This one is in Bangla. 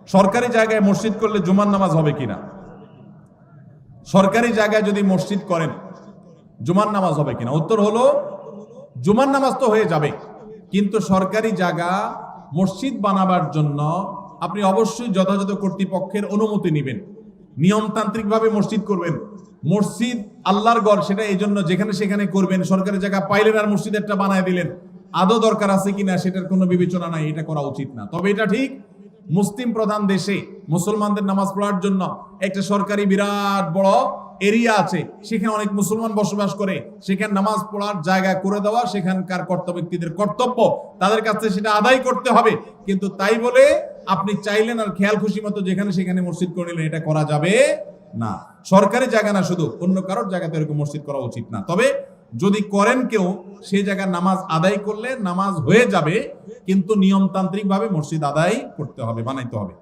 সরকারি জায়গায় মসজিদ করলে জুমার নামাজ হবে কিনা? সরকারি জায়গায় যদি মসজিদ করেন জুমার নামাজ হবে কিনা? উত্তর হলো জুমার নামাজ তো হয়ে যাবে, কিন্তু সরকারি জায়গা মসজিদ বানাবার জন্য আপনি অবশ্যই যথাযথ কর্তৃপক্ষের অনুমতি নেবেন, নিয়মতান্ত্রিক ভাবে মসজিদ করবেন। মসজিদ আল্লাহর ঘর, সেটা এই জন্য যেখানে সেখানে করবেন। সরকারি জায়গা পাইলেন আর মসজিদ একটা বানায় দিলেন, আদৌ দরকার আছে কিনা সেটার কোনো বিবেচনা নাই, এটা করা উচিত না। তবে এটা ঠিক, মুসলিম প্রধান দেশে মুসলমানদের নামাজ পড়ার জন্য একটা সরকারি বিরাট বড় এরিয়া আছে, সেখানে অনেক মুসলমান বসবাস করে, সেখানে নামাজ পড়ার জায়গা করে দেওয়া সেখানকার কর্তব্য ব্যক্তিদের কর্তব্য, তাদের কাছে সেটা আদায় করতে হবে। কিন্তু তাই বলে আপনি চাইলেন আর খেয়াল খুশি মতো যেখানে সেখানে মসজিদ করে নিলেন, এটা করা যাবে না। সরকারি জায়গা না, শুধু অন্য কারোর জায়গাতে এরকম মসজিদ করা উচিত না। তবে যদি করেন কেউ, সেই জায়গায় নামাজ আদায় করলে নামাজ হয়ে যাবে, কিন্তু নিয়মতান্ত্রিক ভাবে মসজিদ আদায় করতে হবে, বানাইতে হবে।